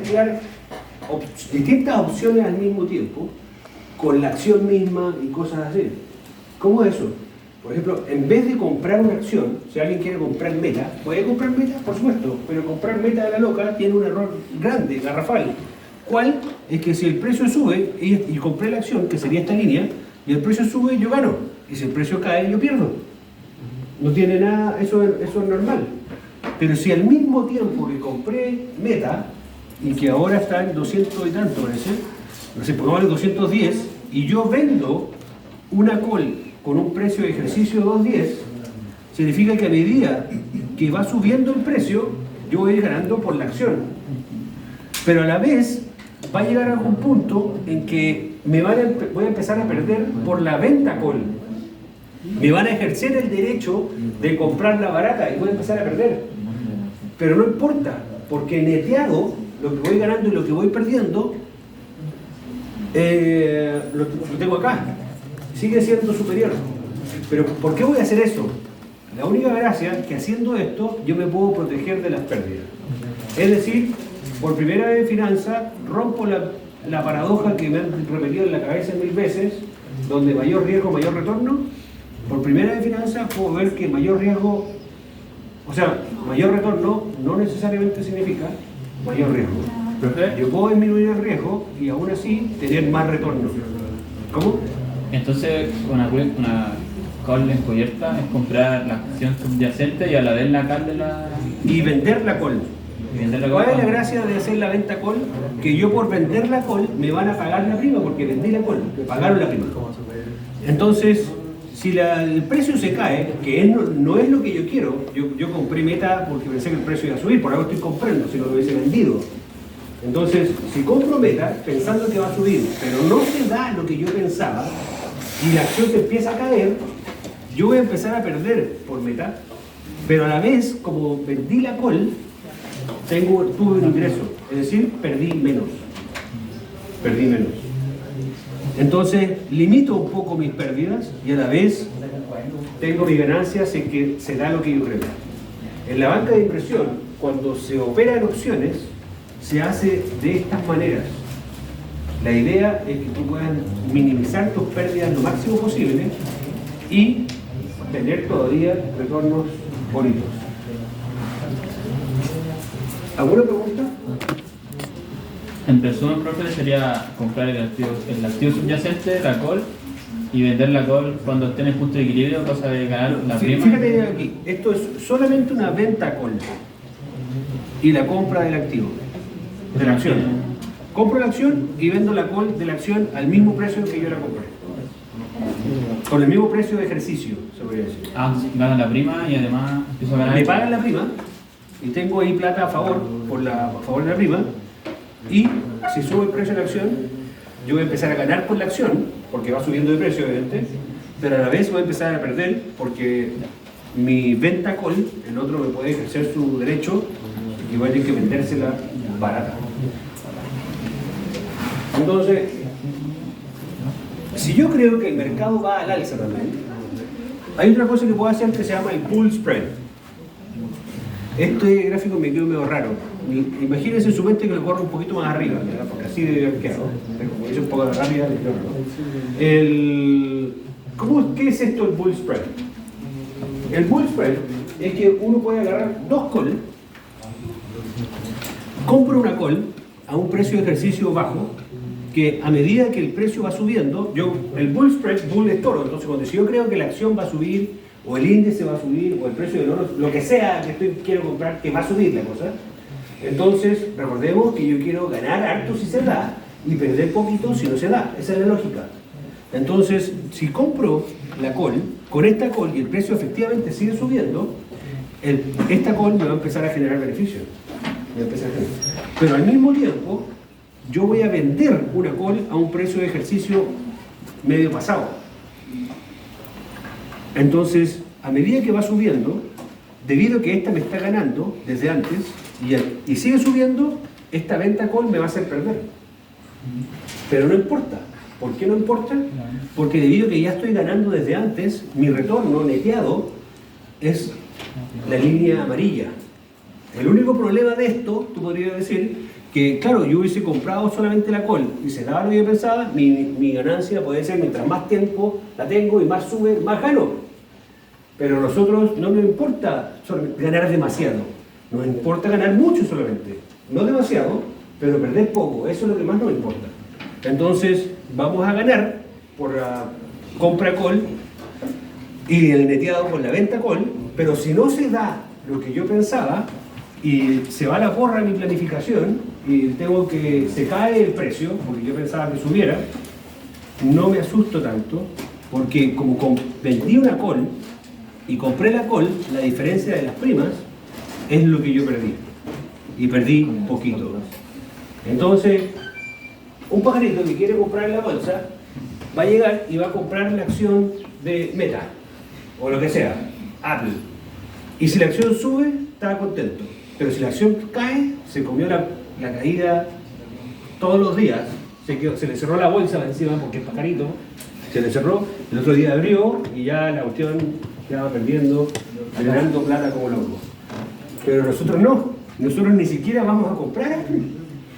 mezclar distintas opciones al mismo tiempo, con la acción misma y cosas así. ¿Cómo es eso? Por ejemplo, en vez de comprar una acción, si alguien quiere comprar Meta, puede comprar Meta, por supuesto, pero comprar Meta de la loca tiene un error grande, garrafal. ¿Cuál? Es que si el precio sube y compré la acción, que sería esta línea, y el precio sube, yo gano. Y si el precio cae, yo pierdo. No tiene nada, eso es normal. Pero si al mismo tiempo que compré Meta, y que ahora está en 200 y tanto, parece, no sé, pongámosle 210, y yo vendo una call con un precio de ejercicio 210, significa que a medida que va subiendo el precio, yo voy a ir ganando por la acción. Pero a la vez va a llegar a algún punto en que voy a empezar a perder por la venta call. Me van a ejercer el derecho de comprarla barata y voy a empezar a perder. Pero no importa, porque neteado, lo que voy ganando y lo que voy perdiendo, lo tengo acá. Sigue siendo superior. Pero ¿por qué voy a hacer eso? La única gracia es que haciendo esto yo me puedo proteger de las pérdidas. Es decir, por primera vez en finanzas rompo la paradoja que me han repetido en la cabeza 1000 veces, donde mayor riesgo, mayor retorno. Por primera vez en finanzas puedo ver que mayor riesgo, o sea, mayor retorno no necesariamente significa mayor riesgo. Yo puedo disminuir el riesgo y aún así tener más retorno. ¿Cómo? Entonces, una call encubierta es comprar la acción subyacente y a la vez la call de la... Y vender la call. ¿Cuál es la gracia de hacer la venta call? Que yo por vender la call me van a pagar la prima porque vendí la call, me pagaron la prima. Entonces, si el precio se cae, que no es lo que yo quiero, yo compré Meta porque pensé que el precio iba a subir, por algo estoy comprando, si no lo hubiese vendido. Entonces, si compro Meta pensando que va a subir, pero no se da lo que yo pensaba, y la acción se empieza a caer, yo voy a empezar a perder por Meta, pero a la vez, como vendí la call, tuve un ingreso, es decir, perdí menos. Entonces, limito un poco mis pérdidas y a la vez tengo mis ganancias en que se da lo que yo creo. En la banca de inversión, cuando se opera en opciones, se hace de estas maneras. La idea es que tú puedas minimizar tus pérdidas lo máximo posible y tener todavía retornos bonitos. ¿Alguna pregunta? En resumen, profe, sería comprar el activo subyacente, la call, y vender la call cuando esté en el punto de equilibrio, cosa de ganar la prima. Fíjate aquí, esto es solamente una venta call y la compra del activo, de la acción. Compro la acción y vendo la call de la acción al mismo precio que yo la compré. Con el mismo precio de ejercicio, se podría decir. Ganan la prima y además empiezo a ganar. Me pagan la prima y tengo ahí plata a favor, a favor de la prima, y si sube el precio de la acción, yo voy a empezar a ganar con la acción, porque va subiendo de precio, obviamente, pero a la vez voy a empezar a perder porque mi venta call, el otro me puede ejercer su derecho y voy a tener que vendérsela barata. Entonces, si yo creo que el mercado va al alza también, hay otra cosa que puedo hacer que se llama el bull spread. Este gráfico me quedó medio raro. Imagínense en su mente que lo corro un poquito más arriba, ¿verdad? Porque así debe haber quedado. Como hice un poco de rápida, ¿qué es esto el bull spread? El bull spread es que uno puede agarrar dos calls, compro una call a un precio de ejercicio bajo, que a medida que el precio va subiendo, el bull spread, bull es toro, entonces cuando si yo creo que la acción va a subir, o el índice va a subir, o el precio del oro, lo que sea que quiero comprar, que va a subir la cosa, entonces recordemos que yo quiero ganar harto si se da, y perder poquito si no se da, esa es la lógica. Entonces, si compro la call, con esta call y el precio efectivamente sigue subiendo, esta call me va a empezar a generar beneficios. Pero al mismo tiempo, yo voy a vender una call a un precio de ejercicio medio pasado. Entonces, a medida que va subiendo, debido a que esta me está ganando desde antes y sigue subiendo, esta venta call me va a hacer perder. Pero no importa. ¿Por qué no importa? Porque debido a que ya estoy ganando desde antes, mi retorno neteado es la línea amarilla. El único problema de esto, tú podrías decir, que, claro, yo hubiese comprado solamente la col y se daba lo que yo pensaba, mi ganancia puede ser, mientras más tiempo la tengo y más sube, más gano. Pero a nosotros no nos importa ganar demasiado, nos importa ganar mucho solamente. No demasiado, pero perder poco, eso es lo que más nos importa. Entonces, vamos a ganar por la compra col y el neteado con la venta col, pero si no se da lo que yo pensaba y se va a la porra mi planificación y se cae el precio, porque yo pensaba que subiera, no me asusto tanto, porque como vendí una col y compré la col, la diferencia de las primas es lo que yo perdí. Y perdí poquito. Entonces, un pajarito que quiere comprar en la bolsa va a llegar y va a comprar la acción de Meta, o lo que sea, Apple. Y si la acción sube, está contento. Pero si la acción cae, se comió la caída todos los días, se le cerró la bolsa encima porque es pajarito, se le cerró, el otro día abrió y ya la cuestión quedaba perdiendo, ganando plata como loco. Pero nosotros no, nosotros ni siquiera vamos a comprar Apple,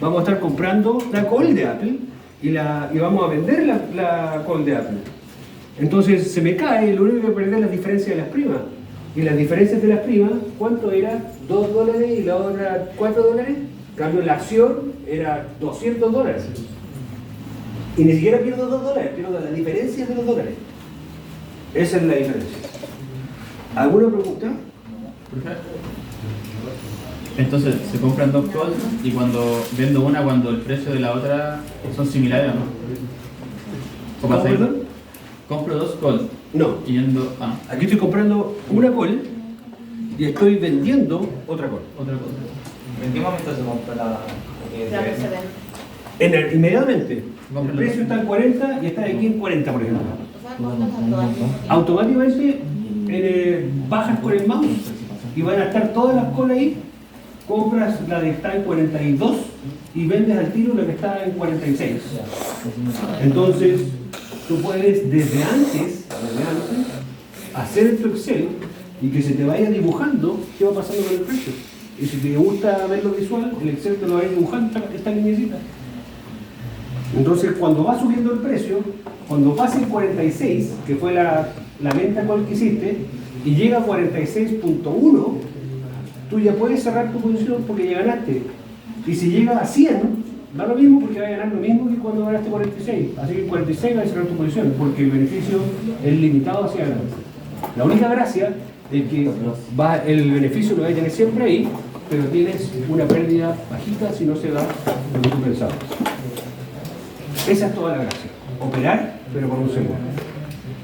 vamos a estar comprando la call de Apple y vamos a vender la call de Apple. Entonces se me cae, lo único que perder es la diferencia de las primas. Y las diferencias de las primas, ¿cuánto era? $2 y la otra $4. En cambio, la acción era $200. Y ni siquiera pierdo $2, pierdo la diferencia de los dólares. Esa es la diferencia. ¿Alguna pregunta? Entonces, se compran dos calls y cuando vendo una, cuando el precio de la otra son similares, ¿o no? ¿O pasa ahí? Compro dos calls. No. Aquí estoy comprando una call y estoy vendiendo otra call. Otra call. ¿En qué momento se compra la inmediatamente. El precio está en 40 y está aquí en 40, por ejemplo. Automáticamente bajas con el mouse y van a estar todas las calls ahí. Compras la que está en 42 y vendes al tiro la que está en 46. Entonces, tú puedes desde antes hacer tu Excel y que se te vaya dibujando qué va pasando con el precio. Y si te gusta verlo visual, el Excel te lo va a ir dibujando esta lineecita. Entonces, cuando va subiendo el precio, cuando pase el 46, que fue la venta con que hiciste, y llega a 46.1, tú ya puedes cerrar tu posición porque ya ganaste. Y si llega a 100, da lo mismo porque va a ganar lo mismo que cuando ganaste 46. Así que en 46 vas a cerrar tu posición porque el beneficio es limitado hacia adelante. La única gracia es que el beneficio lo vas a tener siempre ahí, pero tienes una pérdida bajita si no se da lo que tú pensabas. Esa es toda la gracia. Operar, pero por un segundo.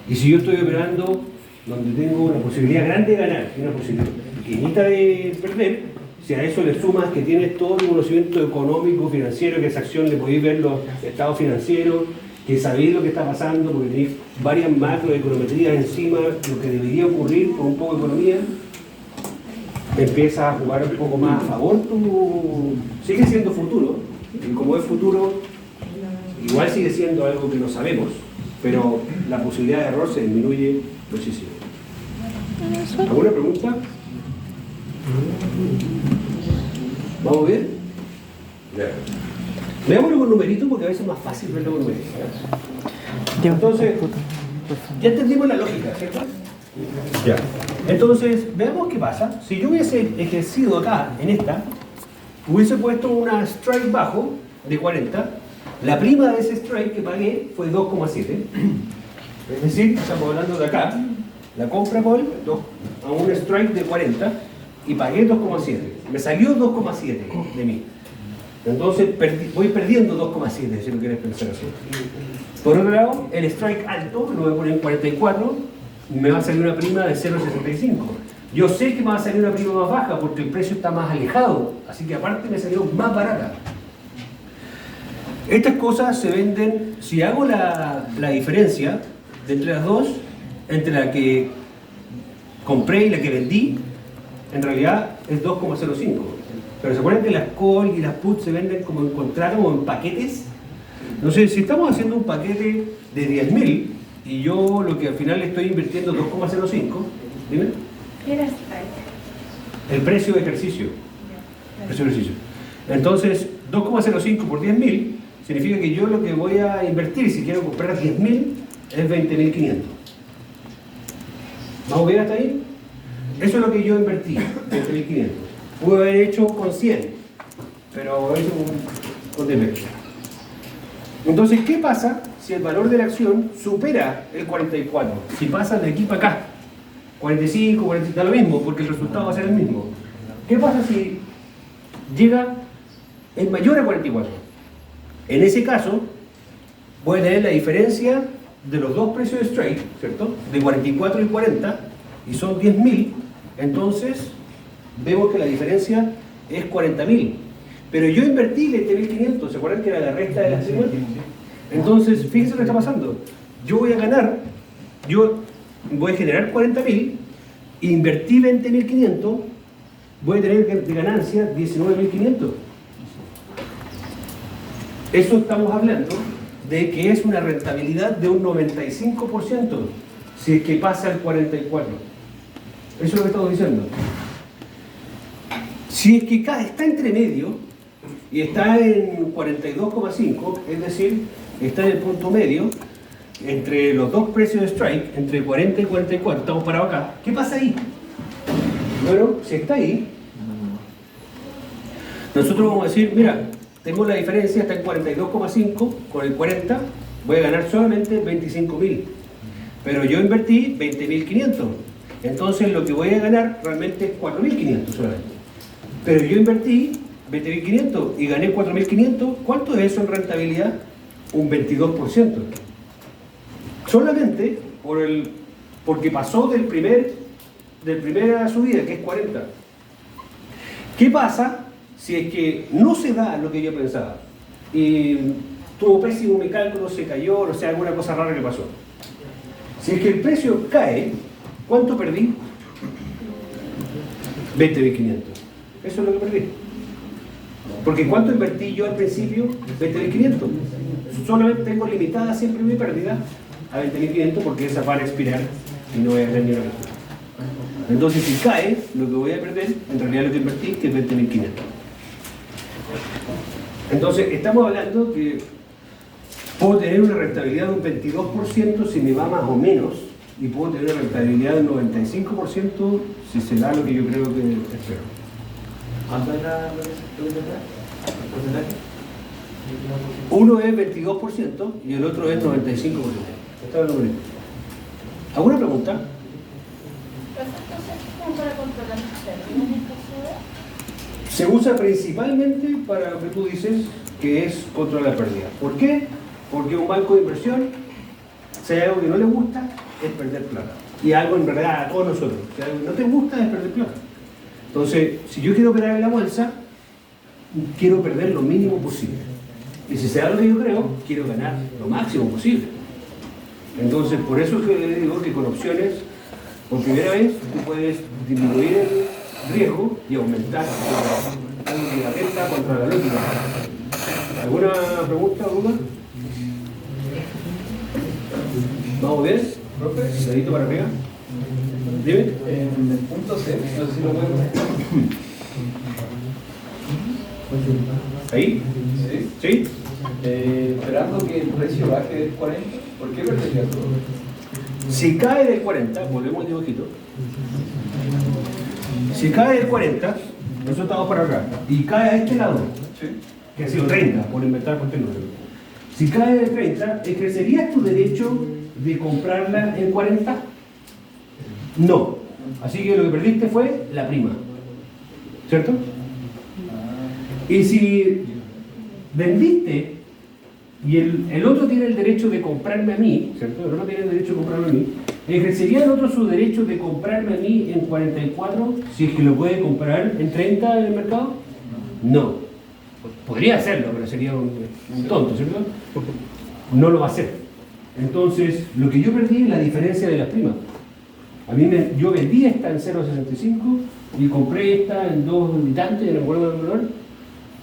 Y si yo estoy operando donde tengo una posibilidad grande de ganar y una posibilidad pequeñita de perder, si a eso le sumas que tienes todo el conocimiento económico, financiero, que esa acción le podéis ver los estados financieros, que sabéis lo que está pasando, porque tenéis varias macroeconometrías encima, lo que debería ocurrir con un poco de economía, empiezas a jugar un poco más a favor. Sigue siendo futuro, y como es futuro, igual sigue siendo algo que no sabemos, pero la posibilidad de error se disminuye muchísimo. ¿Alguna pregunta? ¿Vamos bien? Ya. Veámoslo con numeritos porque a veces es más fácil verlo con numeritos. Entonces, ya entendimos la lógica, ¿cierto? Ya. Entonces, veamos qué pasa. Si yo hubiese ejercido acá, en esta, hubiese puesto una strike bajo de 40, la prima de ese strike que pagué fue 2,7. Es decir, estamos hablando de acá, la compra call a un strike de 40 y pagué 2,7. Me salió 2,7 de mí. Entonces voy perdiendo 2,7 si lo quieres pensar así. Por otro lado, el strike alto, lo voy a poner en 44, me va a salir una prima de 0,65. Yo sé que me va a salir una prima más baja porque el precio está más alejado, así que aparte me salió más barata. Estas cosas se venden, si hago la diferencia de entre las dos, entre la que compré y la que vendí, en realidad es 2,05. Pero ¿se acuerdan que las call y las put se venden como en contrato o en paquetes? Entonces, si estamos haciendo un paquete de 10.000 y yo lo que al final le estoy invirtiendo 2,05, dime. ¿Qué era el precio de ejercicio? Precio de ejercicio. Entonces, 2,05 por 10.000 significa que yo lo que voy a invertir, si quiero comprar 10.000, es 20.500. ¿Vamos bien hasta ahí? Eso es lo que yo invertí, 20.500. Pude haber hecho con 100, pero eso con 10.000. Entonces, ¿qué pasa si el valor de la acción supera el 44? Si pasa de aquí para acá, 45, 40, da lo mismo, porque el resultado va a ser el mismo. ¿Qué pasa si llega es mayor a 44? En ese caso, voy a tener la diferencia de los dos precios de strike, ¿cierto? De 44 y 40, y son 10.000, entonces vemos que la diferencia es 40.000. Pero yo invertí 20.500, ¿se acuerdan que era la resta de las 50? Entonces, fíjense lo que está pasando. Yo voy a ganar, yo voy a generar 40.000, invertí 20.500, voy a tener de ganancia 19.500. Eso estamos hablando de que es una rentabilidad de un 95% si es que pasa el 44. Eso es lo que estamos diciendo. Si es que está entre medio y está en 42,5, es decir, está en el punto medio entre los dos precios de strike, entre 40 y 44, estamos parados acá. ¿Qué pasa ahí? Bueno, si está ahí, nosotros vamos a decir, mira, tengo la diferencia, está en 42,5 con el 40, voy a ganar solamente 25.000. Pero yo invertí 20.500. Entonces lo que voy a ganar realmente es 4.500 solamente. Pero yo invertí 20.500 y gané 4.500. ¿Cuánto es eso en rentabilidad? Un 22%. Solamente porque pasó del primera subida, que es 40. ¿Qué pasa si es que no se da lo que yo pensaba? Y tuvo pésimo mi cálculo, se cayó, o sea, alguna cosa rara que pasó. Si es que el precio cae, ¿cuánto perdí? 20.500. Eso es lo que perdí. Porque ¿cuánto invertí yo al principio? 20.500. Solamente tengo limitada siempre mi pérdida a 20.500 porque esas van a expirar y no voy a ganar ni una vez. Entonces, si cae, lo que voy a perder, en realidad lo que invertí, que es 20.500. Entonces, estamos hablando que puedo tener una rentabilidad de un 22% si me va más o menos, y puedo tener una rentabilidad del 95% si se da lo que yo creo que espero. ¿Cuánto era el porcentaje? Uno es 22% y el otro es 95%. Está el número. ¿Alguna pregunta? Entonces, ¿cómo para controlar los términos en caso de? Se usa principalmente para lo que tú dices, que es controlar la pérdida. ¿Por qué? Porque un banco de inversión, si hay algo que no le gusta, es perder plata. Y algo en verdad a todos nosotros. Si algo que no te gusta es perder plata. Entonces, si yo quiero operar en la bolsa, quiero perder lo mínimo posible. Y si se da lo que yo creo, quiero ganar lo máximo posible. Entonces, por eso es que le digo que con opciones, por primera vez, tú puedes disminuir el riesgo y aumentar la renta contra la lógica. ¿Alguna pregunta o duda? ¿Vamos bien? ¿Profe? ¿Dedito para arriba? Dime. En el punto C, no sé si lo pueden ver. ¿Ahí? Sí. ¿Sí? Esperando que el precio baje del 40, ¿por qué perdería todo? Si cae del 40, volvemos al dibujito. Si cae del 40, nosotros estamos para acá, y cae a este lado, Sí. que ha sido 30, por inventar cualquier número. Si cae del 30, ¿ejercerías tu derecho de comprarla en 40? No. Así que lo que perdiste fue la prima. ¿Cierto? Y si vendiste y el otro tiene el derecho de comprarme a mí, ¿cierto? El otro tiene el derecho de comprarme a mí, ¿ejercería el otro su derecho de comprarme a mí en 44 si es que lo puede comprar en 30 en el mercado? No. Podría hacerlo, pero sería un tonto, ¿cierto? No lo va a hacer. Entonces, lo que yo perdí es la diferencia de las primas. Yo vendí esta en 0,65 y compré esta en 2 militantes, no me acuerdo del valor,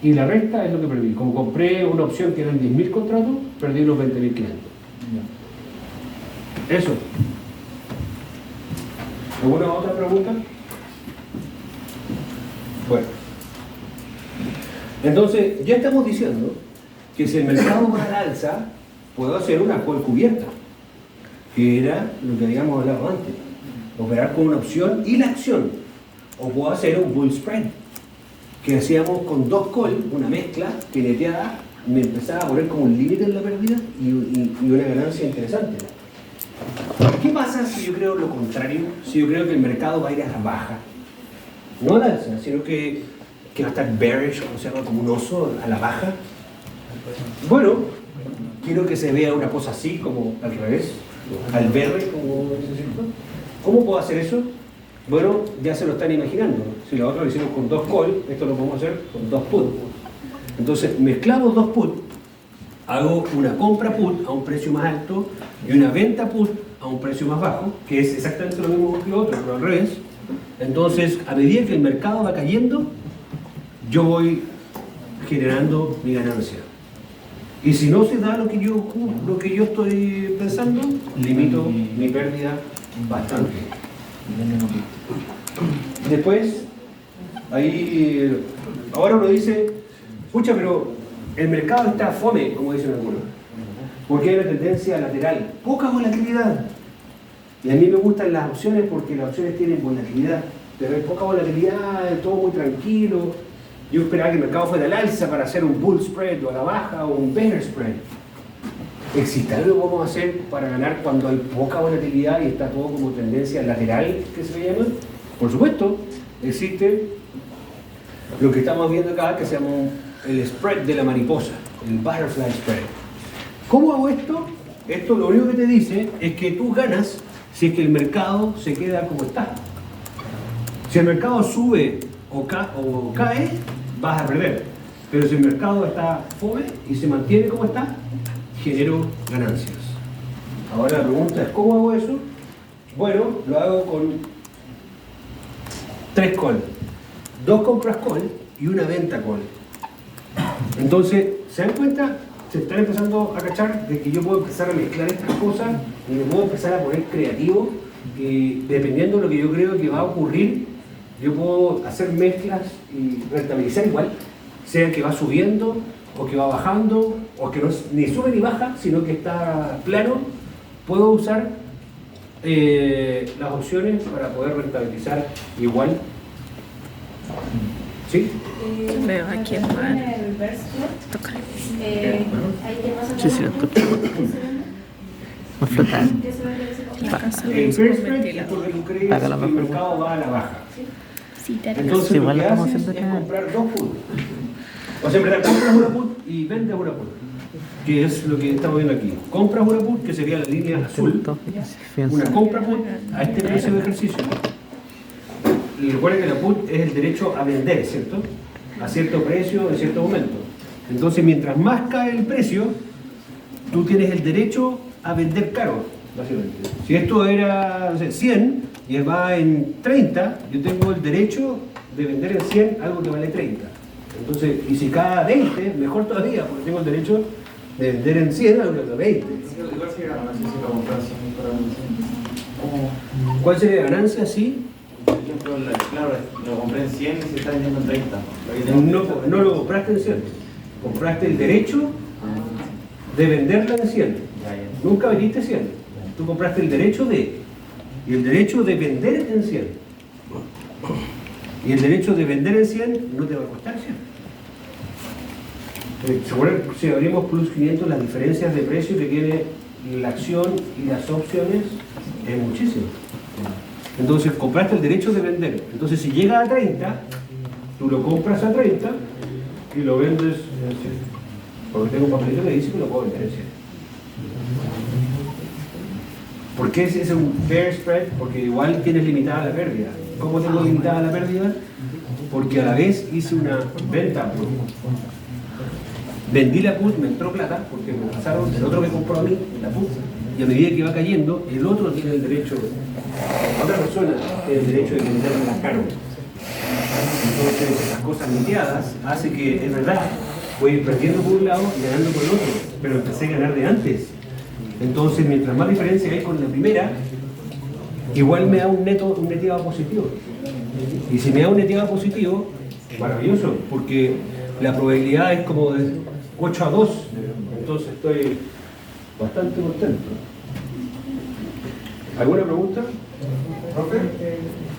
y la resta es lo que perdí. Como compré una opción que eran 10.000 contratos, perdí los 20.500. Eso. ¿Alguna otra pregunta? Bueno. Entonces, ya estamos diciendo que si el mercado va al alza, puedo hacer una call cubierta, que era lo que habíamos hablado antes, operar con una opción y la acción, o puedo hacer un bull spread, que hacíamos con 2 call, una mezcla que neteada me empezaba a poner como un límite en la pérdida y una ganancia interesante. ¿Qué pasa si yo creo lo contrario? Si yo creo que el mercado va a ir a la baja, no a la alza, sino que va a estar bearish, o sea, como un oso a la baja. Bueno, quiero que se vea una cosa así, como al revés, al verde, como ¿cierto? ¿Cómo puedo hacer eso? Bueno, ya se lo están imaginando. Si la otra lo hicimos con 2 call, esto lo podemos hacer con 2 put. Entonces, mezclamos 2 put, hago una compra put a un precio más alto y una venta put a un precio más bajo, que es exactamente lo mismo que lo otro, pero al revés. Entonces, a medida que el mercado va cayendo, yo voy generando mi ganancia. Y si no se da lo que yo estoy pensando, limito mi pérdida bastante. Después, ahí, ahora uno dice, pucha, pero el mercado está fome, como dicen algunos, porque hay una tendencia lateral, poca volatilidad. Y a mí me gustan las opciones porque las opciones tienen volatilidad, pero hay poca volatilidad, es todo muy tranquilo. Yo esperaba que el mercado fuera al alza para hacer un bull spread o a la baja o un bear spread. ¿Existe algo que podemos hacer para ganar cuando hay poca volatilidad y está todo como tendencia lateral, que se llama? Por supuesto, existe lo que estamos viendo acá, que se llama el spread de la mariposa, el butterfly spread. ¿Cómo hago esto? Esto lo único que te dice es que tú ganas si es que el mercado se queda como está. Si el mercado sube o cae, vas a perder. Pero si el mercado está fome y se mantiene como está, genero ganancias. Ahora la pregunta es, ¿cómo hago eso? Bueno, lo hago con 3 call, 2 compras call y una venta call. Entonces, ¿se dan cuenta? Se están empezando a cachar de que yo puedo empezar a mezclar estas cosas y me puedo empezar a poner creativo, y dependiendo de lo que yo creo que va a ocurrir, yo puedo hacer mezclas y rentabilizar igual, sea que va subiendo o que va bajando o que no, ni sube ni baja, sino que está plano. Puedo usar las opciones para poder rentabilizar igual. ¿Sí? Veo aquí en el mar. reverse Toca. ahí te vas a Sí, sí, lo toca. Va a flotar. ¿Qué se vende? El fair spread es porque tú crees que el mercado va a la baja. Entonces Sí, lo igual que lo estamos haces haciendo es acá. comprar 2 put. O sea, en verdad, compras una put y vendes una put, que es lo que estamos viendo aquí. Compras una put, que sería la línea azul, una compra put a este precio de ejercicio. Y recuerden que la put es el derecho a vender, ¿cierto? A cierto precio en cierto momento. Entonces, mientras más cae el precio, tú tienes el derecho a vender caro, básicamente. Si esto era, no sé, 100 y va en 30, yo tengo el derecho de vender en 100 algo que vale 30. Entonces, y si cae a 20, mejor todavía, porque tengo el derecho de vender en 100 algo que vale 20. Igual sería ganancia si lo compras para un ¿Cuál sería la ganancia? Sí. Por ejemplo, claro, lo compré en 100 y se está vendiendo en 30. No lo compraste en 100. Compraste el derecho de venderla en 100. Nunca vendiste 100. Tú compraste el derecho de. Y el derecho de vender en 100. Y el derecho de vender en 100 no te va a costar 100. ¿Se acuerdan? Si abrimos plus 500, las diferencias de precio que tiene la acción y las opciones es muchísimo. Entonces compraste el derecho de vender. Entonces si llega a 30, tú lo compras a 30 y lo vendes en 100. Porque tengo un papelito que dice que lo puedo vender en 100. ¿Por qué es un fair spread? Porque igual tienes limitada la pérdida. ¿Cómo tengo limitada la pérdida? Porque a la vez hice una venta put. Vendí la put, me entró plata, porque me pasaron, el otro me compró a mí la put, y a medida que va cayendo, el otro tiene el derecho, otra persona tiene el derecho de venderla caro. Entonces, esas cosas limpiadas hace que, en verdad, voy a ir perdiendo por un lado y ganando por el otro, pero empecé a ganar de antes. Entonces, mientras más diferencia hay con la primera, igual me da un neteado positivo. Y si me da un neteado positivo, maravilloso, porque la probabilidad es como de 8 a 2, entonces estoy bastante contento. ¿Alguna pregunta? Profe,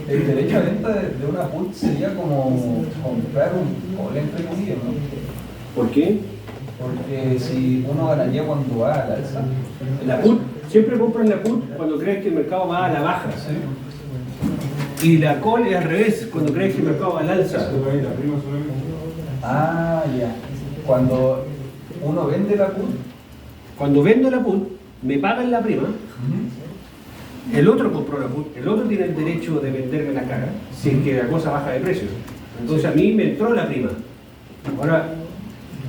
el derecho a venta de una put sería como comprar un call entre comillas, ¿no? ¿Por qué? Porque si uno ganaría cuando va al alza. La put, siempre compran la put cuando crees que el mercado va a la baja. Y la call es al revés, cuando crees que el mercado va al alza. Ah, ya. Cuando uno vende la put. Cuando vendo la put, me pagan la prima. El otro compró la put, el otro tiene el derecho de venderme la cara si es que la cosa baja de precio. Entonces a mí me entró la prima. Ahora,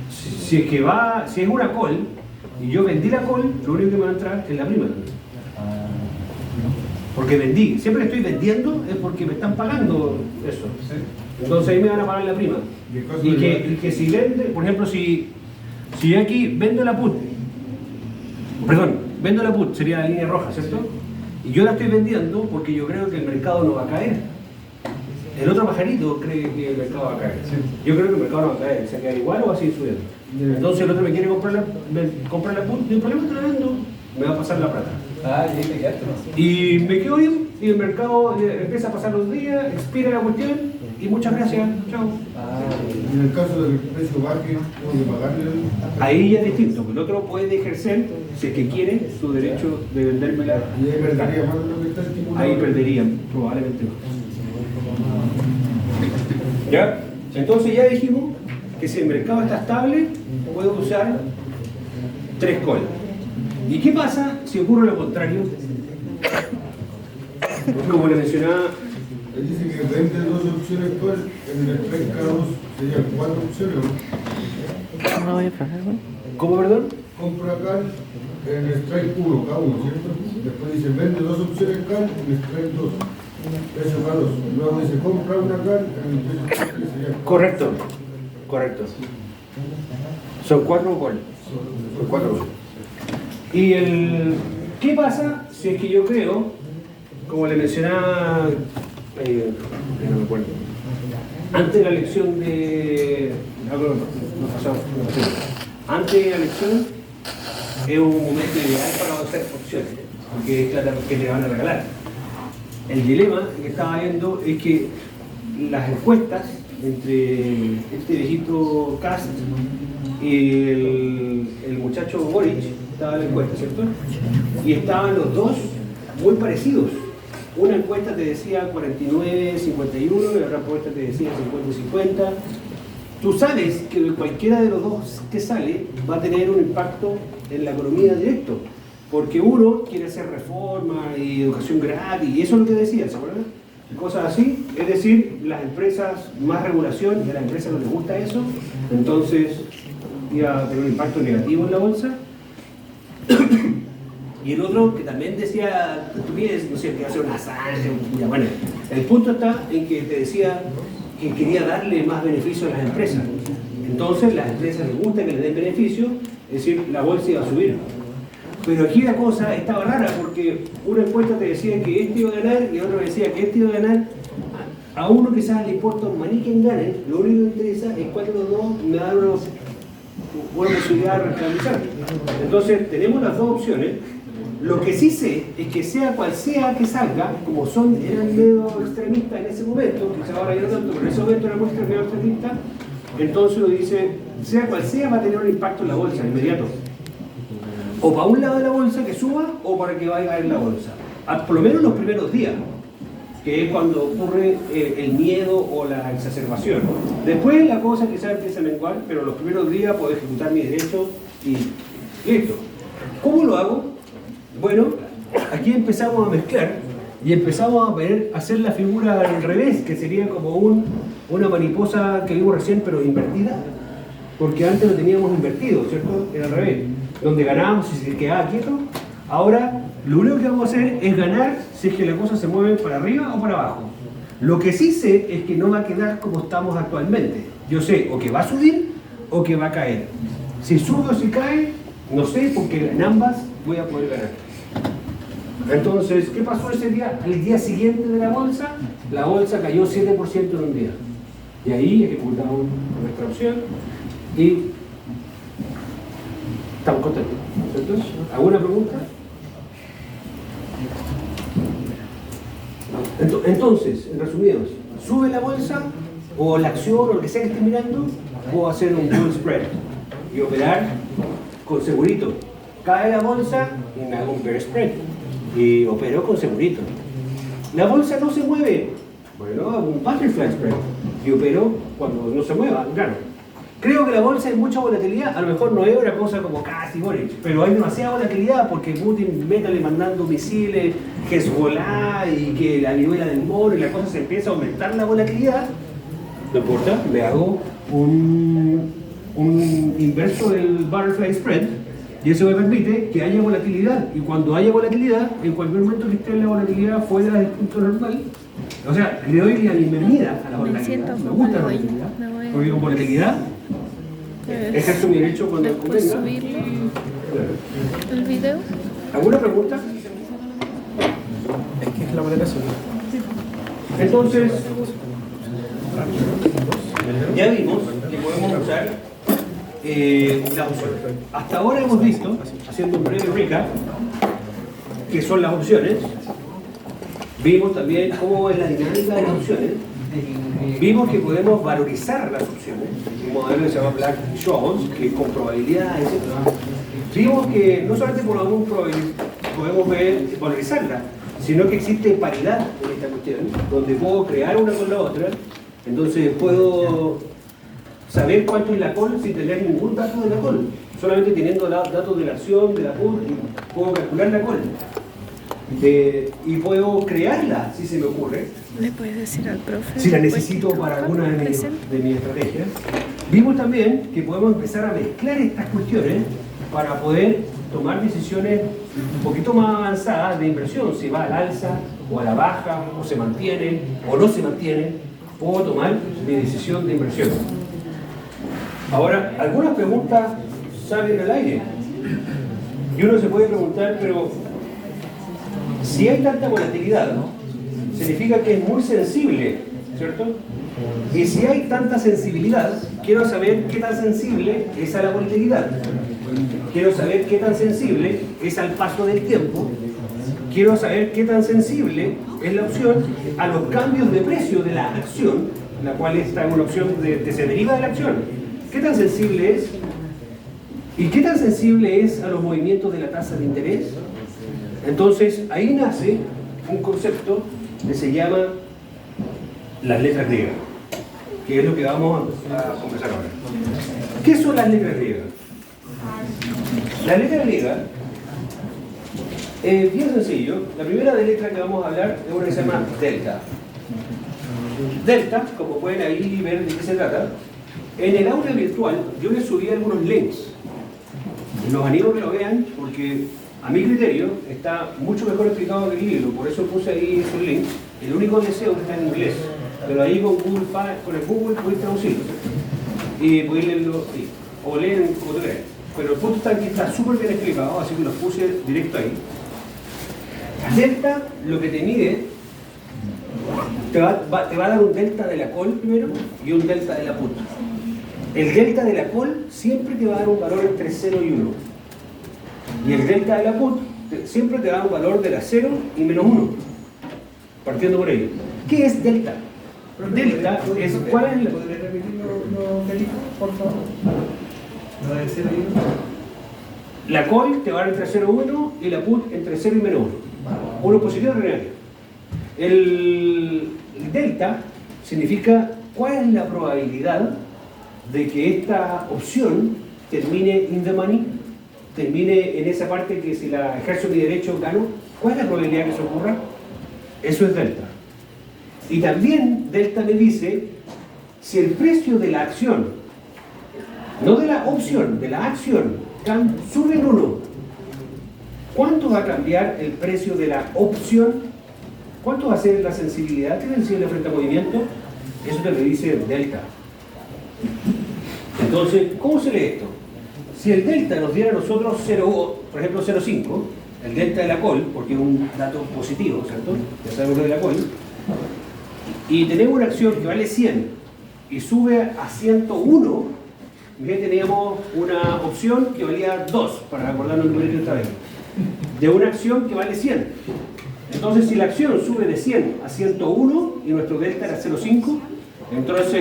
si es una call y yo vendí la call, lo único que me va a entrar es la prima. Porque vendí, siempre que estoy vendiendo es porque me están pagando eso. Entonces ahí me van a pagar la prima. Y que si vende, por ejemplo, si yo aquí vendo la put, sería la línea roja, ¿cierto? Y yo la estoy vendiendo porque yo creo que el mercado no va a caer. El otro pajarito cree que el mercado va a caer. Yo creo que el mercado no va a caer, se va a quedar igual o va a seguir subiendo. Entonces el otro me quiere comprar la put, no hay problema, te la vendo, me va a pasar la plata. Ah, y ahí te quedaste, ¿no? Y me quedo bien, y el mercado empieza a pasar los días, expira la cuestión, y muchas gracias, chao. Y en el caso del precio baje, ¿puede pagarle? Ahí ya es distinto, el otro puede ejercer, si es que quiere, su derecho de vendérmela. Y ahí perdería más de lo que está estipulado. Ahí perderían, probablemente más. ¿Ya? Entonces ya dijimos que si el mercado está estable, puedo usar 3 calls. ¿Y qué pasa si ocurre lo contrario? Como le mencionaba, Él dice que vende 2 opciones call, en el strike cada 2 serían 4 opciones, ¿no? No voy a pagar, güey. ¿cómo, perdón? Compra call en el strike 1 cada uno, ¿cierto? Después dice vende 2 opciones call en el strike 2. Precio cada 2. Luego dice compra una call en el precio 3 sería Correcto, correcto. Son 4 calls. Son 4 calls. ¿Y qué pasa si es que yo creo, como le mencionaba, no me acuerdo, antes de la elección de... antes de la elección es un momento ideal para hacer opciones, porque es plata que te van a regalar. El dilema que estaba viendo es que las encuestas entre este viejito Kast y el muchacho Boric, estaba la encuesta, ¿cierto? Y estaban los dos muy parecidos. Una encuesta te decía 49-51 y la otra encuesta te decía 50-50. Tú sabes que cualquiera de los dos que sale va a tener un impacto en la economía directo, porque uno quiere hacer reforma y educación gratis, y eso es lo que decía, ¿se acuerdan? Cosas así, es decir, las empresas, más regulación, y a las empresas no les gusta eso, entonces iba a tener un impacto negativo en la bolsa. Y el otro que también decía, tú quieres, no sé, que iba a hacer una zanja, bueno, el punto está en que te decía que quería darle más beneficio a las empresas. Entonces, las empresas les gusta que les den beneficio, es decir, la bolsa iba a subir. Pero aquí la cosa estaba rara porque una encuesta te decía que este iba a ganar y otro decía que este iba a ganar. A uno quizás le importa un maní quien gane, lo único que le interesa es cuál de los dos me da una buena posibilidad de rentabilizar. Entonces, tenemos las dos opciones. Lo que sí sé es que sea cual sea que salga, como eran medio extremistas en ese momento, quizás ahora ya no tanto, pero en ese momento eran muy extremistas, entonces uno dice, sea cual sea, va a tener un impacto en la bolsa inmediato. O para un lado de la bolsa que suba, o para que vaya a caer la bolsa. Por lo menos los primeros días, que es cuando ocurre el miedo o la exacerbación. Después la cosa quizás empieza a menguar, pero los primeros días puedo ejecutar mi derecho y listo. ¿Cómo lo hago? Bueno, aquí empezamos a mezclar y empezamos a hacer la figura al revés, que sería como una mariposa que vimos recién, pero invertida, porque antes lo teníamos invertido, ¿cierto? Era al revés, donde ganábamos y se quedaba quieto. Ahora, lo único que vamos a hacer es ganar si es que la cosa se mueve para arriba o para abajo. Lo que sí sé es que no va a quedar como estamos actualmente. Yo sé o que va a subir o que va a caer. Si sube o si cae, no sé, porque en ambas voy a poder ganar. Entonces, ¿qué pasó ese día? El día siguiente de la bolsa cayó 7% en un día. Y ahí ejecutamos nuestra opción y estamos contentos, ¿cierto? ¿Alguna pregunta? Entonces, en resumidos, sube la bolsa o la acción o lo que sea que esté mirando, puedo hacer un bull spread y operar con segurito. Cae la bolsa y me hago un bear spread y opero con segurito. La bolsa no se mueve, bueno, hago un butterfly spread y opero cuando no se mueva, claro. Creo que la bolsa hay mucha volatilidad, a lo mejor no es una cosa como casi Boric, pero hay demasiada volatilidad porque Putin métale mandando misiles, Hezbollah y que la nivela del moro y la cosa se empieza a aumentar la volatilidad. No importa, me hago un inverso del butterfly spread y eso me permite que haya volatilidad y cuando haya volatilidad, en cualquier momento que esté la volatilidad fuera del punto normal, o sea, le doy la bienvenida a la volatilidad, me gusta la volatilidad, porque con volatilidad ejerzo mi derecho cuando Después convenga. subirlo, el video. ¿Alguna pregunta? Es que es la manera de subir. Entonces, ya vimos que podemos usar las opciones. Hasta ahora hemos visto, haciendo un breve recap, qué son las opciones. Vimos también cómo es la dinámica de las opciones. Vimos que podemos valorizar las opciones. Un modelo que se llama Black-Scholes, que con probabilidades, etc. Vimos que no solamente por algún podemos valorizarla, sino que existe paridad en esta cuestión, donde puedo crear una con la otra. Entonces puedo saber cuánto es la call sin tener ningún dato de la call, solamente teniendo datos de la acción, de la put, y puedo calcular la call. Y puedo crearla si se me ocurre, ¿Le puedes decir al profe? si la después necesito que para trabaja alguna de presente? mis estrategias. Vimos también que podemos empezar a mezclar estas cuestiones para poder tomar decisiones un poquito más avanzadas de inversión, si va al alza o a la baja, o se mantiene o no se mantiene, puedo tomar mi decisión de inversión. Ahora, algunas preguntas salen al aire y uno se puede preguntar, pero si hay tanta volatilidad, significa que es muy sensible, ¿cierto? Y si hay tanta sensibilidad, quiero saber qué tan sensible es a la volatilidad. Quiero saber qué tan sensible es al paso del tiempo. Quiero saber qué tan sensible es la opción a los cambios de precio de la acción, la cual está en una opción que se deriva de la acción. ¿Qué tan sensible es? ¿Y qué tan sensible es a los movimientos de la tasa de interés? Entonces, ahí nace un concepto que se llama las letras griegas, que es lo que vamos a conversar ahora. ¿Qué son las letras griegas? La letra griega es bien sencillo. La primera de letra que vamos a hablar es una que se llama delta. Delta, como pueden ahí ver de qué se trata, en el aula virtual yo les subí algunos links. Los animo a que lo vean porque a mi criterio está mucho mejor explicado que el libro, por eso puse ahí esos links. El único deseo que está en inglés, pero ahí con Google, con el Google podéis traducirlo y podéis leerlo, sí, o leer como te creas. Pero el punto está aquí, está súper bien explicado, así que los puse directo ahí. Delta, lo que te mide, te va a dar un delta de la call primero y un delta de la put. El delta de la call siempre te va a dar un valor entre 0 y 1. Y el delta de la put siempre te da un valor de la 0 y menos 1. Partiendo por ahí. ¿Qué es delta? Delta es cuál es la... ¿Podría repetir los delitos, por favor? ¿Lo de 0 y 1? La call te va a dar entre 0 y 1 y la put entre 0 y menos 1. Uno positivo y negativo. El delta significa cuál es la probabilidad de que esta opción termine in the money, termine en esa parte que si la ejerzo mi derecho gano. ¿Cuál es la probabilidad que eso ocurra? Eso es delta. Y también delta me dice si el precio de la acción, no de la opción, de la acción, sube en 1, ¿cuánto va a cambiar el precio de la opción? ¿Cuánto va a ser la sensibilidad? ¿Qué es sensible frente a movimiento? Eso te lo dice delta. Entonces, ¿cómo se lee esto? Si el delta nos diera a nosotros 0, por ejemplo 0,5, el delta de la call, porque es un dato positivo, ¿cierto? Ya sabemos lo de la call, y tenemos una acción que vale 100 y sube a 101, ya teníamos una opción que valía 2, para acordarnos el número esta vez, de una acción que vale 100. Entonces, si la acción sube de 100 a 101 y nuestro delta era 0,5, entonces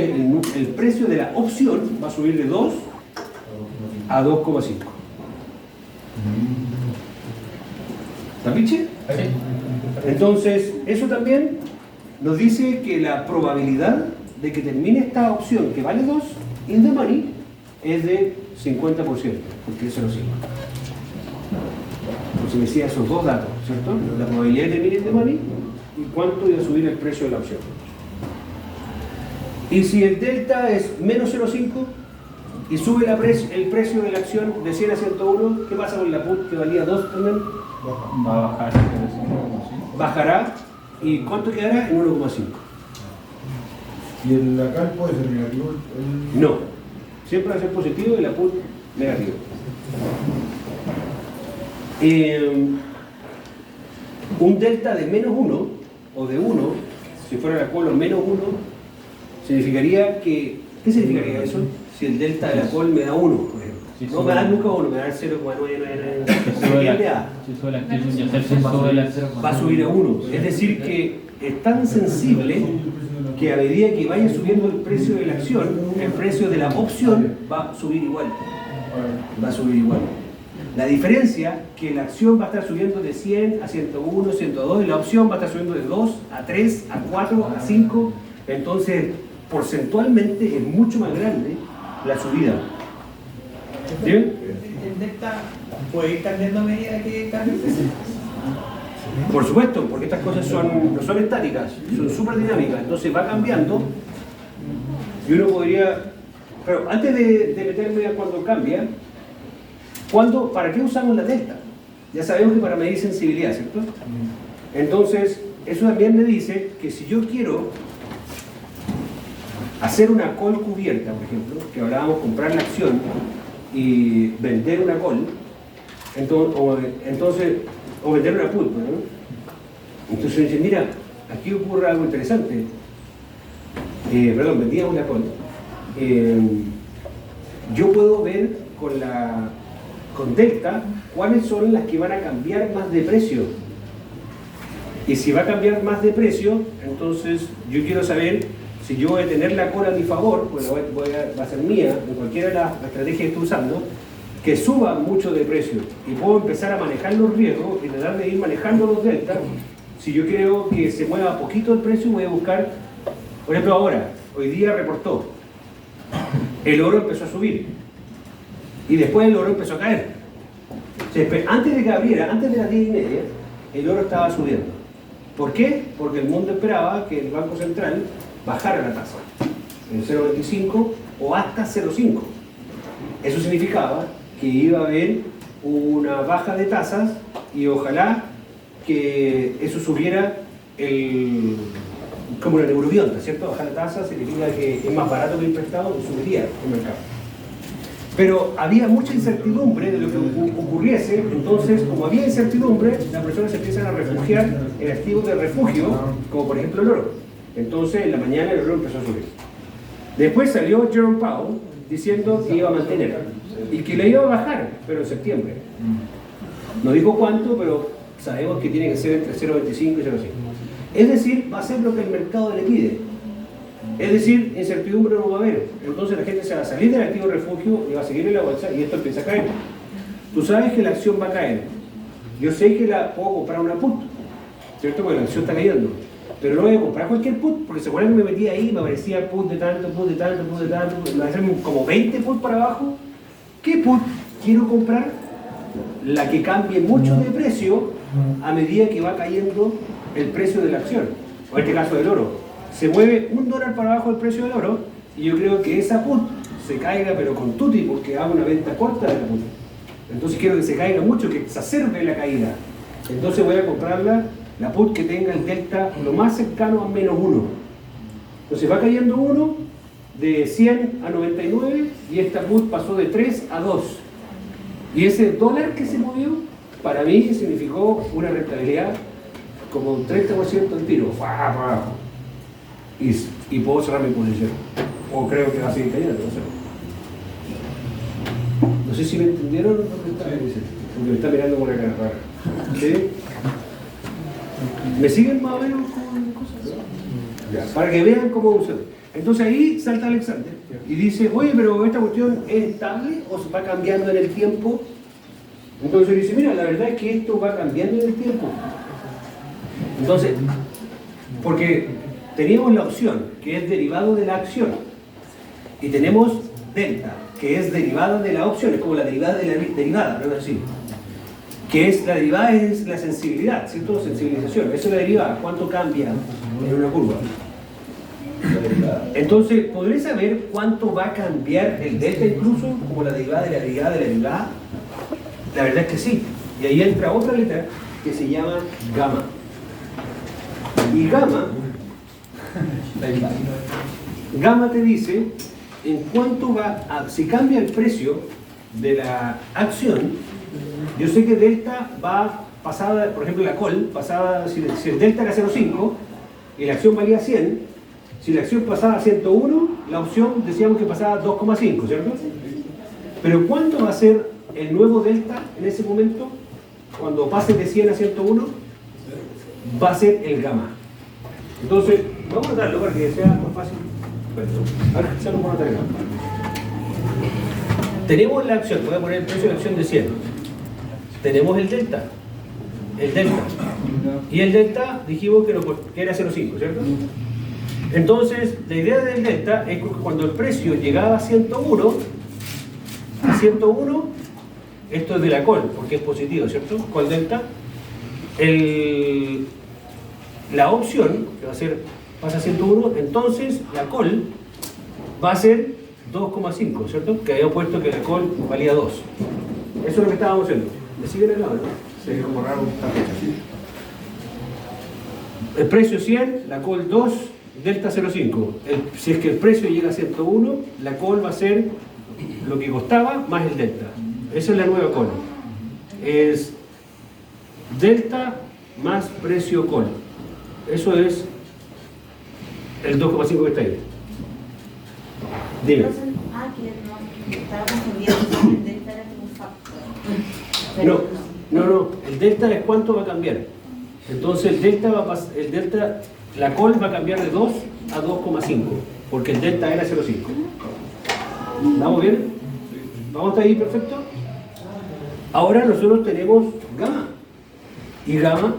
el precio de la opción va a subir de 2 a 2,5. ¿Está piche? Entonces, eso también nos dice que la probabilidad de que termine esta opción que vale 2 in the money es de 50%, porque es 0,5. Entonces me decía esos dos datos, ¿cierto? La probabilidad de terminar in the money y cuánto iba a subir el precio de la opción. Y si el delta es menos 0,5 y sube el precio de la acción de 100 a 101, ¿qué pasa con la put que valía 2 también? Va a bajar. Bajará. ¿Y cuánto quedará? En 1,5. ¿Y el la cal puede ser negativo? No. Siempre va a ser positivo y la put negativo. Un delta de menos 1 o de 1, si fuera la call o menos 1, significaría que... ¿Qué significaría eso? Si el delta de la call me da 1, por ejemplo. No me da nunca 1, me da 0,999. Va a subir a 1. Es decir, que es tan sensible que a medida que vaya subiendo el precio de la acción, el precio de la opción va a subir igual. Va a subir igual. La diferencia que la acción va a estar subiendo de 100 a 101, 102 y la opción va a estar subiendo de 2 a 3, a 4, a 5. Entonces, porcentualmente es mucho más grande la subida. ¿Sí? El delta puede ir cambiando a medida que cambie el precio. Por supuesto, porque estas cosas no son estáticas, son súper dinámicas, entonces va cambiando y uno podría... Pero antes de meterme a cuando cambia, ¿para qué usamos la delta? Ya sabemos que para medir sensibilidad, ¿cierto? Entonces, eso también me dice que si yo quiero hacer una call cubierta, por ejemplo, que hablábamos, comprar la acción y vender una call, o vender una put, ¿no? Entonces dice, mira, aquí ocurre algo interesante. Vendía una call. Yo puedo ver con delta cuáles son las que van a cambiar más de precio. Y si va a cambiar más de precio, entonces yo quiero saber si yo voy a tener la call a mi favor, pues va a ser mía, en cualquiera de las estrategias que estoy usando, que suba mucho de precio y puedo empezar a manejar los riesgos y tratar de ir manejando los deltas. Si yo creo que se mueva poquito el precio, voy a buscar, por ejemplo hoy día reportó, el oro empezó a subir y después el oro empezó a caer. Antes de que abriera, antes de las 10:30, el oro estaba subiendo. ¿Por qué? Porque el mundo esperaba que el Banco Central bajara la tasa en 0,25 o hasta 0,5. Eso significaba que iba a haber una baja de tasas y ojalá que eso subiera como la neurobionta, ¿cierto? Bajar la tasa significa que es más barato que el prestado y subiría el mercado. Pero había mucha incertidumbre de lo que ocurriese, entonces como había incertidumbre, las personas se empiezan a refugiar en activos de refugio, como por ejemplo el oro. Entonces en la mañana el oro empezó a subir. Después salió Jerome Powell diciendo que iba a mantener y que le iba a bajar, pero en septiembre. No dijo cuánto, pero sabemos que tiene que ser entre 0,25 y 0,5. Es decir, va a ser lo que el mercado le pide. Es decir, incertidumbre no va a haber. Entonces la gente se va a salir del activo de refugio y va a seguir en la bolsa y esto empieza a caer. Tú sabes que la acción va a caer. Yo sé que puedo comprar una put, ¿cierto? Porque la acción está cayendo. Pero no voy a comprar cualquier put, porque se acuerdan que me metía ahí, me aparecía put de tanto, put de tanto, put de tanto, me hacen como 20 put para abajo. ¿Qué put quiero comprar? La que cambie mucho de precio a medida que va cayendo el precio de la acción. O en este caso del oro. Se mueve $1 para abajo el precio del oro y yo creo que esa put se caiga pero con tutti porque hago una venta corta de la put. Entonces quiero que se caiga mucho, que exacerbe la caída. Entonces voy a comprarla, la put que tenga el delta lo más cercano a menos 1. Entonces va cayendo 1 de 100 a 99 y esta put pasó de 3 a 2. Y ese dólar que se movió, para mí significó una rentabilidad como un 30% al tiro, para abajo. Y y puedo cerrar mi posición. O creo que va a seguir cayendo, no sé. No sé si me entendieron lo que está diciendo, porque me está mirando con una cara rara. ¿Sí? ¿Me siguen más o menos con cosas? Ya, para que vean cómo usan. Entonces ahí salta Alexander y dice, oye, pero esta cuestión es estable o se va cambiando en el tiempo. Entonces dice, mira, la verdad es que esto va cambiando en el tiempo. Entonces, porque teníamos la opción, que es derivado de la acción, y tenemos delta, que es derivada de la opción, es como la derivada de la derivada, ¿no es así? Que es la derivada es la sensibilidad, ¿cierto? Sensibilización, eso es la derivada, cuánto cambia en una curva. Entonces, ¿podré saber cuánto va a cambiar el delta incluso, como la derivada de la derivada de la derivada? La verdad es que sí. Y ahí entra otra letra que se llama gamma. Y gamma te dice en cuánto va a, si cambia el precio de la acción, yo sé que delta va pasada, por ejemplo la call, pasada, si el delta era 0,5 y la acción valía 100, si la acción pasaba a 101, la opción decíamos que pasaba a 2,5, ¿cierto? Pero ¿cuánto va a ser el nuevo delta en ese momento? Cuando pase de 100 a 101, va a ser el gamma. Entonces, vamos a darlo para que sea más fácil. Ahora empezamos con otra tarea. Tenemos la acción, voy a poner el precio de la acción de 100. Tenemos el delta. Y el delta dijimos que era 0,5, ¿cierto? Entonces, la idea del delta es que cuando el precio llegaba a 101, esto es de la call, porque es positivo, ¿cierto? Call delta. La opción, que va a ser, pasa a 101, entonces la call va a ser 2,5, ¿cierto? Que había puesto que la call valía 2. Eso es lo que estábamos haciendo. ¿Me siguen el lado, no? Se ve como raro esta fecha. El precio 100, la call 2, delta 0,5. Si es que el precio llega a 101, la call va a ser lo que costaba más el delta. Esa es la nueva call. Es delta más precio call. Eso es el 2,5 que está ahí. Dime. Entonces, que no, estaba confundiendo, el delta era como un factor. No, el delta es cuánto va a cambiar. Entonces el delta la call va a cambiar de 2 a 2,5, porque el delta era 0,5. ¿Vamos bien? ¿Vamos hasta ahí perfecto? Ahora nosotros tenemos gamma. Y gamma,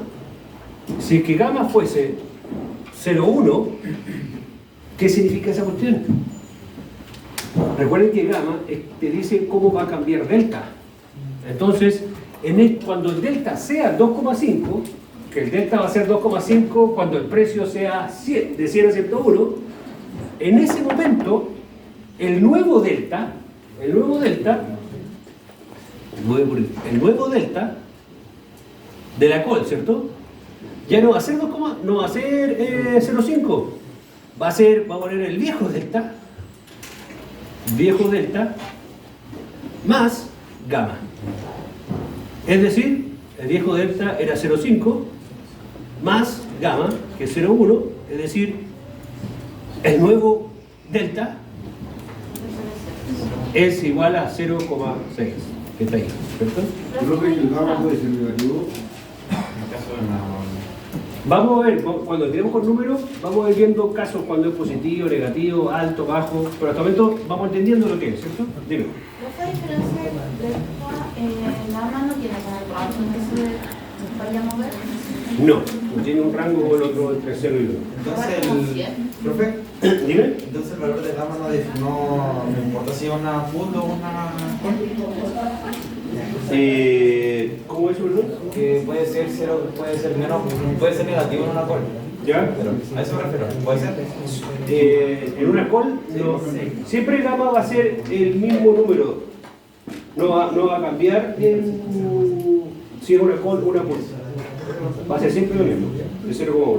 si es que gamma fuese 0,1, ¿qué significa esa cuestión? Recuerden que gamma te dice cómo va a cambiar delta. Entonces, cuando el delta sea 2,5, que el delta va a ser 2,5 cuando el precio sea de 100 a 101, en ese momento, el nuevo delta de la call, ¿cierto? Ya no va a ser 2, no va a ser 0,5, va a poner el viejo delta más gamma. Es decir, el viejo delta era 0,5 más gamma, que es 0,1, es decir, el nuevo delta es igual a 0,6, que está ahí, ¿cierto? Creo que el gamma puede ser negativo. Vamos a ver, cuando tenemos con números, vamos a ir viendo casos cuando es positivo, negativo, alto, bajo, pero hasta el momento vamos entendiendo lo que es, ¿cierto? Dime. Esa diferencia de gamma no tiene que ver con que se vaya a mover. No tiene un rango como el otro entre 0 y 1. Entonces, profe, Dime. entonces el valor de gamma no importa si es una put o una ¿Cómo es, perdón? Que puede ser cero, puede ser menos, puede ser negativo en una call. ¿Ya? Pero a eso me refiero, puede ser. En una call, siempre gamma va a ser el mismo número. No va a cambiar si es una call o una put. Va a ser siempre lo mismo, de 0,1.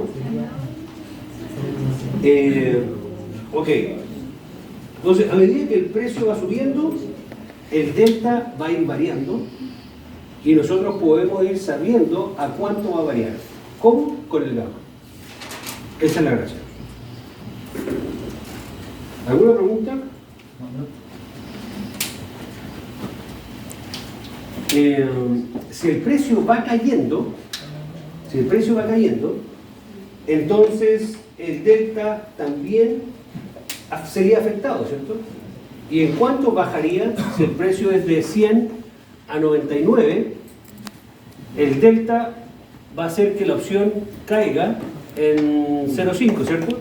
Ok. Entonces, a medida que el precio va subiendo, el delta va a ir variando y nosotros podemos ir sabiendo a cuánto va a variar. ¿Cómo? Con el gamma. Esa es la gracia. ¿Alguna pregunta? Si el precio va cayendo, entonces el delta también sería afectado, ¿cierto? ¿Y en cuánto bajaría si el precio es de 100 a 99? El delta va a hacer que la opción caiga en 0,5, ¿cierto?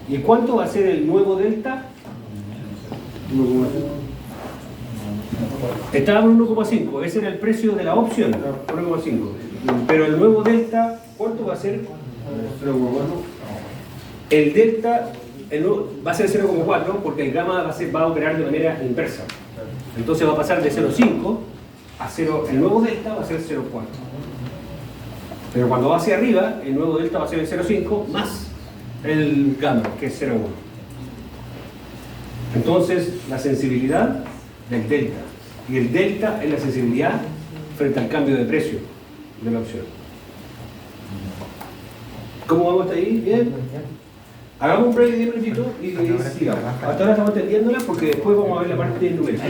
¿Y cuánto va a ser el nuevo delta? 1,5. Estaba en 1,5, ese era el precio de la opción, 1,5. Pero el nuevo delta, ¿cuánto va a ser? 0,4. El delta va a ser 0,4 porque el gamma va a operar de manera inversa. Entonces va a pasar de 0,5 a 0, el nuevo delta va a ser 0,4. Pero cuando va hacia arriba, el nuevo delta va a ser el 0,5 más el gamma, que es 0,1. Entonces, la sensibilidad del delta. Y el delta es la sensibilidad frente al cambio de precio de la opción. ¿Cómo vamos hasta ahí? ¿Bien? Hagamos un break de 10 minutitos y sigamos. Hasta ahora estamos entendiéndola porque después vamos a ver la parte numérica.